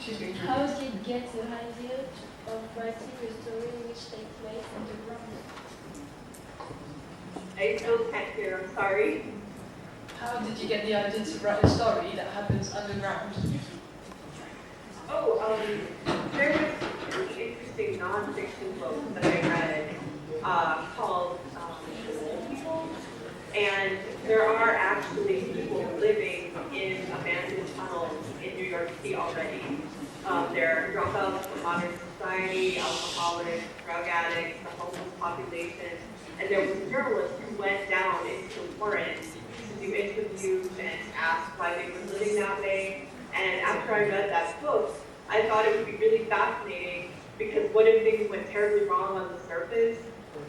Excuse me. How did you get the idea of writing a story which takes place underground? I still can't hear, I'm sorry. How did you get the idea to write a story that happens underground? There was a really interesting non-fiction book that I read called People. And there are actually people living in abandoned tunnels in New York City already. They're dropouts from modern society, alcoholics, drug addicts, the homeless population. And there was a journalist who went down into the forest to do interviews and ask why they were living that way. And after I read that book, I thought it would be really fascinating because what if things went terribly wrong on the surface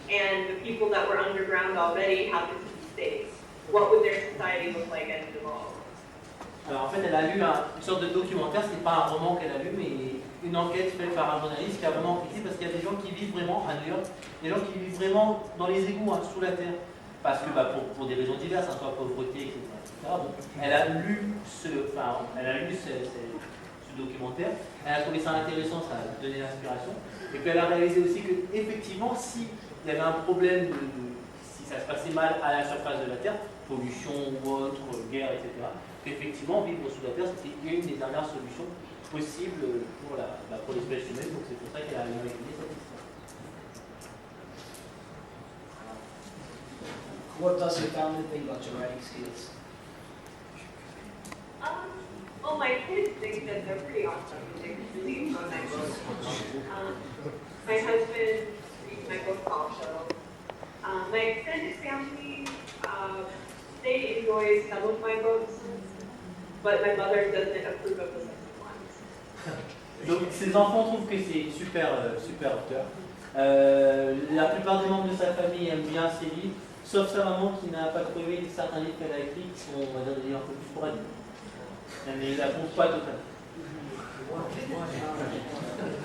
and the people that were underground already happened to be safe? What would their society look like as it evolved? Alors en fait, elle a lu une sorte de documentaire, ce n'est pas un roman qu'elle a lu, mais une enquête faite par un journaliste qui a vraiment enquêté parce qu'il y a des gens qui vivent vraiment à New York, des gens qui vivent vraiment dans les égouts, sous la terre, parce que pour des raisons diverses, soit pauvreté, etc. Bon, elle a lu ce documentaire, elle a trouvé ça intéressant, ça a donné l'inspiration, et puis elle a réalisé aussi que effectivement, si il y avait un problème si ça se passait mal à la surface de la terre, pollution ou autre, guerre, etc., qu'effectivement vivre sous la terre c'était une des dernières solutions possibles pour l'espèce humaine, donc c'est pour ça qu'elle a imaginé cette histoire. What does your family think about your writing skills? Well, my kids think that they're pretty awesome. They really enjoy my book. My husband reads my book also. My extended family, they enjoy some of my books, but my mother doesn't approve of the second ones. Donc ses enfants trouvent que c'est super auteur. La plupart des membres de sa famille aiment bien ses livres, sauf sa maman qui n'a pas trouvé certains livres qu'elle a écrits qui sont, on va dire, des livres un peu plus sporadiques. Mais il n'approuve pas totalement.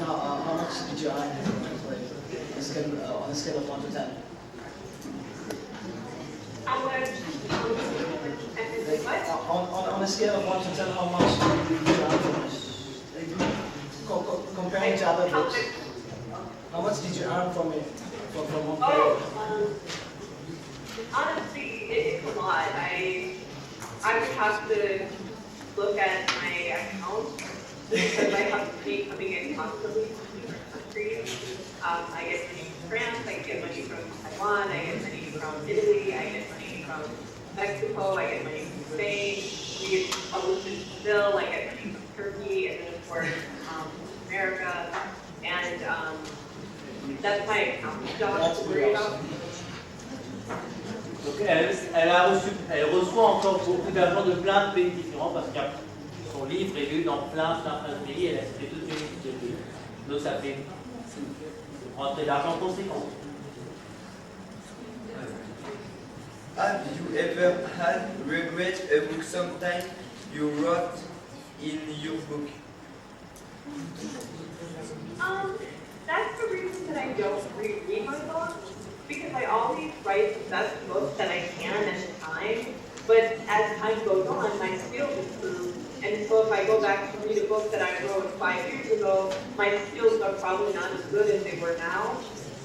How much did you earn on a scale of 1 to 10? How much? On a scale of 1 to 10, how much did you earn from it? Comparing to other books. How much did you earn from it? From one period? Honestly, it's a lot. I would have to look at my account because I have to be coming in constantly from different countries. I get money from France, I get money from Taiwan, I get money from Italy, I get money from Mexico, I get money from Spain, we get published in Brazil, I get money from Turkey, and then of course America, and that's my accounting job to worry about. Donc elle reçoit encore beaucoup d'argent de plein de pays différents parce que son livre est lu dans plein de pays, elle a cité toute une liste de pays. Donc ça fait rentrer d'argent conséquent. Have you ever had regret a book sometime you wrote in your book? That's the reason that I don't reread my books. Because I always write the best books that I can at the time, but as time goes on, my skills improve, and so if I go back to read a book that I wrote 5 years ago, my skills are probably not as good as they were now.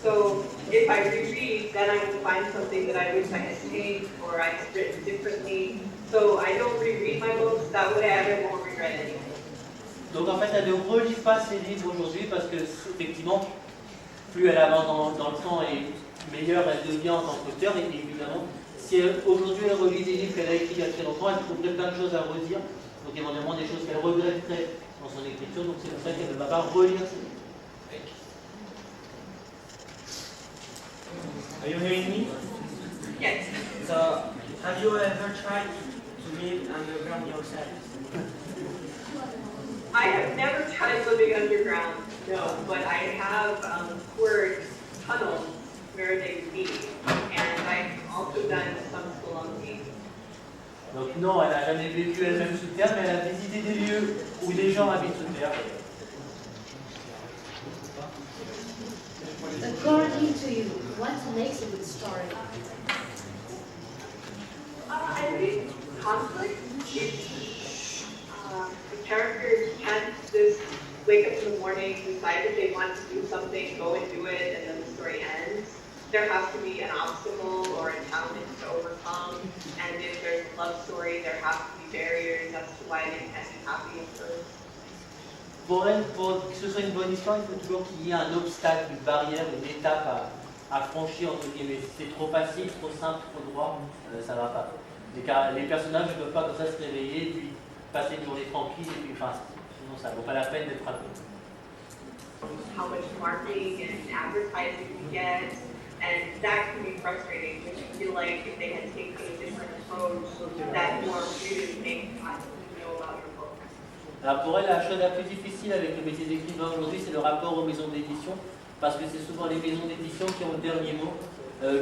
So if I reread, then I will find something that I wish I had changed or I had written differently. So I don't reread my books, that way I won't regret anything. Donc en fait, elle ne relit pas ses livres aujourd'hui parce que effectivement, plus elle avance dans le temps et meilleure elle devient en tant qu'auteur, et évidemment, si aujourd'hui elle relit des livres qu'elle a écrits il y a très longtemps, elle trouverait plein de choses à redire, donc éventuellement des choses qu'elle regretterait dans son écriture, donc c'est pour ça qu'elle ne va pas relire ses livres. Are you hearing me? Yes. So, have you ever tried to live underground yourself? I have never tried living underground, no, but I have toured tunnels where they meet, and I've also done some spelunking. Donc non, elle n'a jamais vécu elle-même sous terre, mais elle a visité des lieux où les gens habitent sous terre. According to you, what makes a good story? I think conflict is the characters can't just family decides that they want to do something, go and do it, and then the story ends. There has to be an obstacle or a challenge to overcome, and if there's a love story, there have to be barriers as to why they can't be happy at first. Pour elle, pour que ce soit une bonne histoire, il faut toujours qu'il y ait un obstacle, une barrière, une étape à franchir, entre guillemets. Si c'est trop facile, trop simple, trop droit, ça ne va pas. Les personnages ne peuvent pas comme ça se réveiller, puis passer une journée tranquille, et puis enfin, sinon ça ne vaut pas la peine d'être raconté. How much marketing and advertising we get, and that can be frustrating because you feel like if they had taken a different approach, that more readers may know about your book. Alors pour elle, la chose la plus difficile avec le métier d'écrivain aujourd'hui, c'est le rapport aux maisons d'édition, parce que c'est souvent les maisons d'édition qui ont le dernier mot,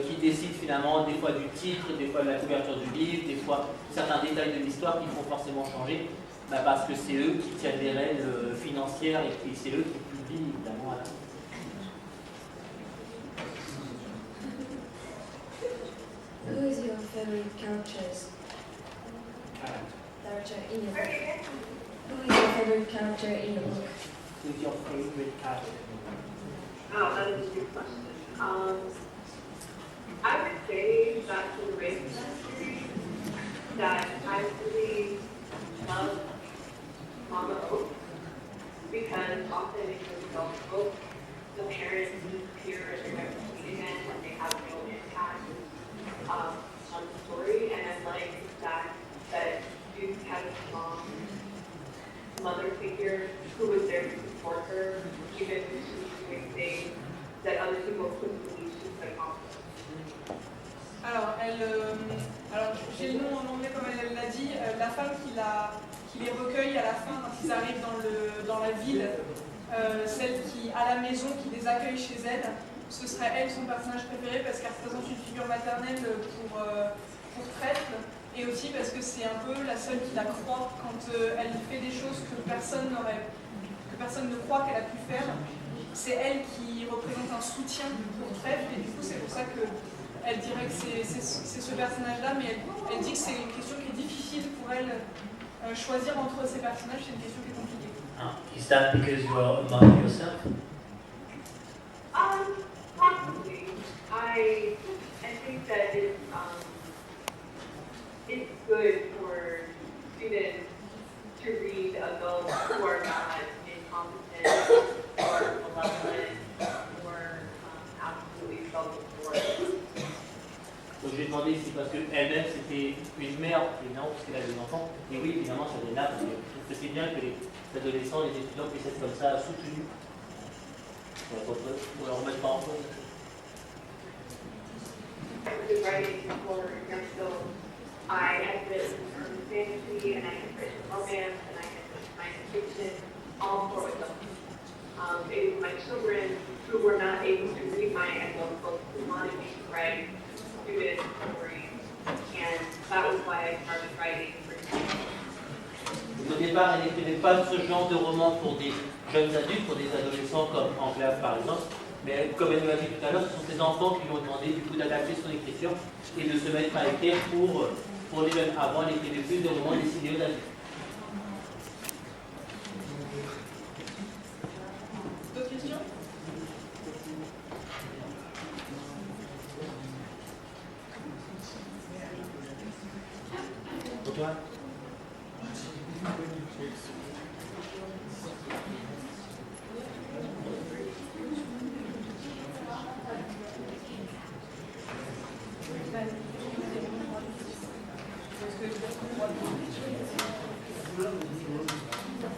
qui décident finalement des fois du titre, des fois de la couverture du livre, des fois certains détails de l'histoire qui font forcément changer, parce que c'est eux qui tiennent les rênes financières et puis c'est eux qui publient évidemment à la fin. Who is your favorite character in your book? Who is your favorite character in the book? Who's your favorite character? Oh, that is a good question. I would say that for the race series, that I really love Mama Oak, because often in the adult book, the parents disappear and they're never seen again, and they have no impact on the story. And I like that Duke had a strong mother figure who was there to support her, even when she was doing things that other people couldn't believe she could accomplish. Alors, j'ai le nom en anglais comme elle l'a dit, la femme qui les recueille à la fin quand ils arrivent dans la ville, celle qui, à la maison, qui les accueille chez elle, ce serait elle son personnage préféré parce qu'elle représente une figure maternelle pour Traître, et aussi parce que c'est un peu la seule qui la croit quand elle fait des choses que personne ne croit qu'elle a pu faire. C'est elle qui représente un soutien pour Traître, et du coup c'est pour ça que elle dirait que c'est ce personnage-là, mais elle dit que c'est une question qui est difficile pour elle. Choisir entre ces personnages, c'est une question qui est compliquée. Is that because you are a mother yourself? Possibly. I think that it's good for students to read adults who are not incompetent or malevolent or absolutely self-absorbed. Donc j'ai demandé ici parce qu'elle-même c'était une mère, évidemment, parce qu'elle a des enfants, et oui, évidemment, ça vient là, parce que je trouve que c'est bien que les adolescents, les étudiants puissent être comme ça, soutenus, pour leur remettre pas en cause. Writing for young adults, I had written urban fantasy, and I had written romance, and I had written science fiction, all for adults. It was my children who were not able to read my adult books who wanted me to write student stories, and that was why I started writing for children. Au départ, elle n'écrivait pas ce genre de roman pour des jeunes adultes, pour des adolescents comme en classe par exemple, mais comme elle nous l'a dit tout à l'heure, ce sont ses enfants qui lui ont demandé du coup d'adapter son écriture et de se mettre à écrire pour les jeunes. Avant, elle écrivait plus de romans destinés aux adultes. D'autres questions? Pour toi?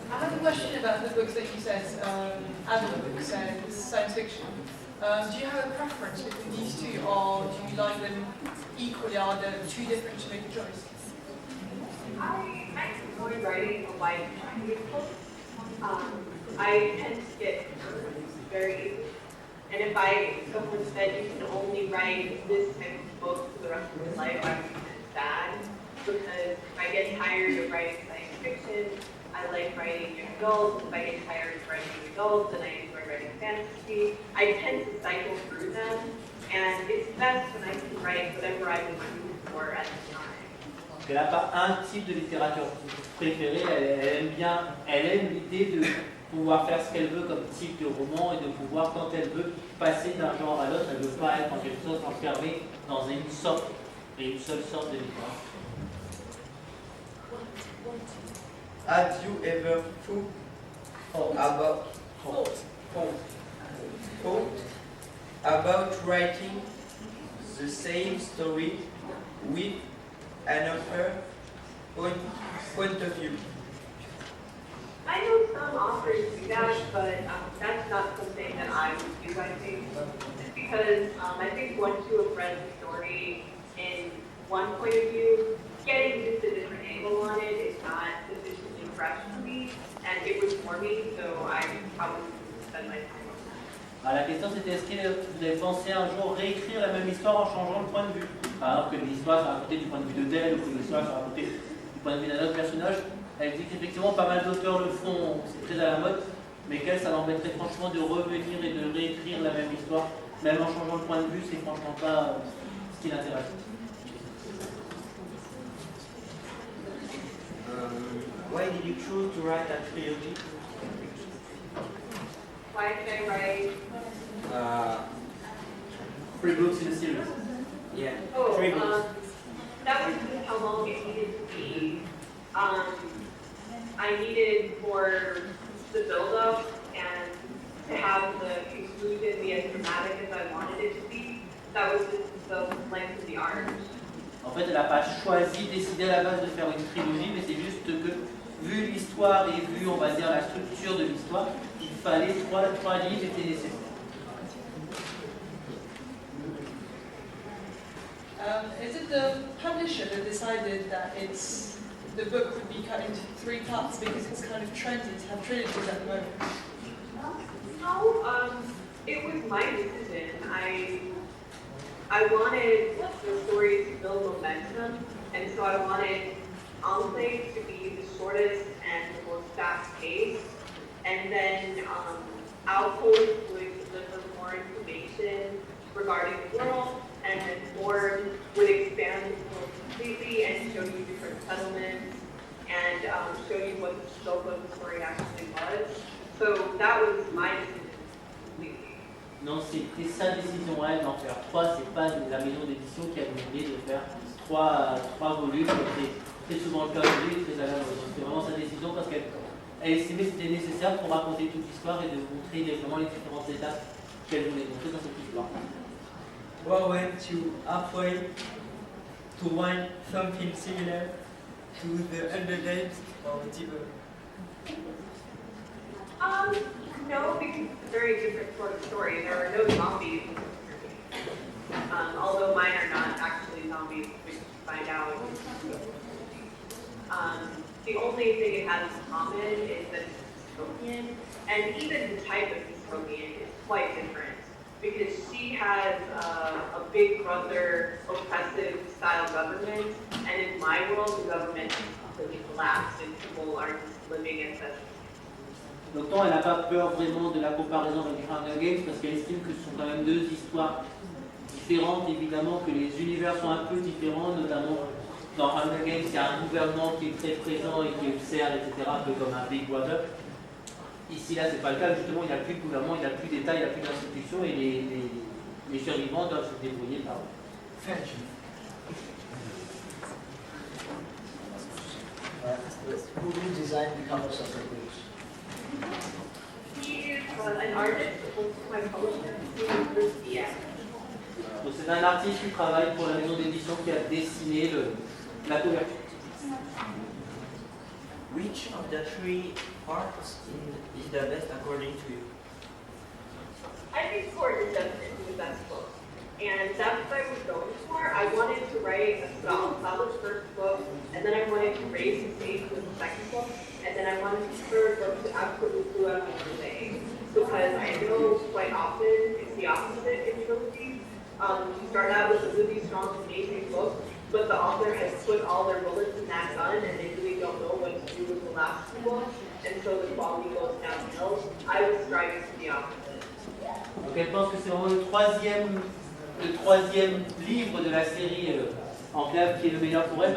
I have a question about the books that you said, adult books and science fiction. Do you have a preference between these two, or do you like them equally? Are they too different to make a choice? I enjoy writing a wide variety of books. I tend to get very easily. And if someone said you can only write this type of book for the rest of your life, I would be kind of sad, because if I get tired of writing science fiction, I like writing young adults. If I get tired of writing adults, then I enjoy writing fantasy. I tend to cycle through them, and it's best when I can write whatever I'm in the mood for at the time. Elle n'a pas un type de littérature préférée, elle aime l'idée pouvoir faire ce qu'elle veut comme type de roman et de pouvoir, quand elle veut, passer d'un genre à l'autre. Elle ne veut pas être en quelque sorte enfermée dans une sorte et une seule sorte de livre. Have you ever thought about writing the same story with another point of view? I know some authors do that, but that's not something that I would do, I think. Just because I think once you have read the story in one point of view, getting just a different angle on it is not sufficiently fresh for me, and it was for me, so I probably wouldn't spend my time on that. Alors, la question c'était est-ce que vous avez pensé un jour réécrire la même histoire en changeant le point de vue? Par exemple, que l'histoire soit racontée du point de vue de tel ou que l'histoire soit racontée du point de vue d'un autre personnage. Elle dit qu'effectivement pas mal d'auteurs le font, c'est très à la mode, mais qu'elle, ça l'embêterait franchement de revenir et de réécrire la même histoire, même en changeant le point de vue, c'est franchement pas ce qui l'intéresse. Why did you choose to write a trilogy? Why did I write? 3 books in a series. Yeah, Oh, 3 books. that was just how long it needed to be. I needed for the build-up and to have the conclusion be as dramatic as I wanted it to be. That was just the length of the arc. En fait, elle n'a pas choisi, décidé à la base de faire une trilogie, mais c'est juste que, vu l'histoire et vu, on va dire, la structure de l'histoire, il fallait 3 livres étaient nécessaires. Is it the publisher that decided that the book would be cut into 3 parts because it's kind of trendy to have trilogies at the moment? No, it was my decision. I wanted the story to build momentum, and so I wanted Enclave to be the shortest and the most fast-paced, and then Outpost would deliver more information regarding the world, and then More would expand the world completely and show you different settlements and show you what the scope of the story actually was. So that was my decision completely. Non, c'était sa décision à elle d'en faire 3, c'est pas la maison d'édition qui a demandé de faire 3 volumes, c'est très souvent le cas aujourd'hui, très à la mode. Donc c'est vraiment sa décision parce qu'elle estimait que c'était nécessaire pour raconter toute l'histoire et de montrer vraiment les différentes étapes qu'elle voulait montrer dans cette histoire. What went you halfway to find something similar to the Undergames or Diva? No, because it's a very different sort of story. There are no zombies. Although mine are not actually zombies, which you find out. The only thing it has in common is that it's dystopian, and even the type of dystopian is quite different. Because she has a big brother, oppressive style government, and in my world, the government has completely collapsed and people are just living in such. Donc elle n'a pas peur vraiment de la comparaison avec Hunger Games parce qu'elle estime que ce sont quand même 2 histoires différentes, évidemment que les univers sont un peu différents, notamment dans Hunger Games, il y a un gouvernement qui est très présent et qui observe, etc., un peu comme un Big Brother. Ici, là, c'est pas le cas, justement, il n'y a plus de gouvernement, il n'y a plus d'État, il n'y a plus d'institution et les survivants doivent se débrouiller par eux. Who will design the covers of the books? He is an artist, my publisher, he is DS. Donc c'est un artiste qui travaille pour la maison d'édition qui a dessiné la couverture. Which of the 3 parts is the best according to you? I think Court is definitely the best book. And that's what I was going for. I wanted to write a solid first book, and then I wanted to raise the stakes with the second book, and then I wanted the third book to absolutely do everything. Because I know quite often it's the opposite in trilogies. You start out with a really strong, amazing book, but the author has put all their bullets in that gun, and they really don't know what to do with the last book, and so the quality goes downhill. I was striving for the opposite. Donc elle pense que c'est vraiment le troisième livre de la série Enclave qui est le meilleur pour elle.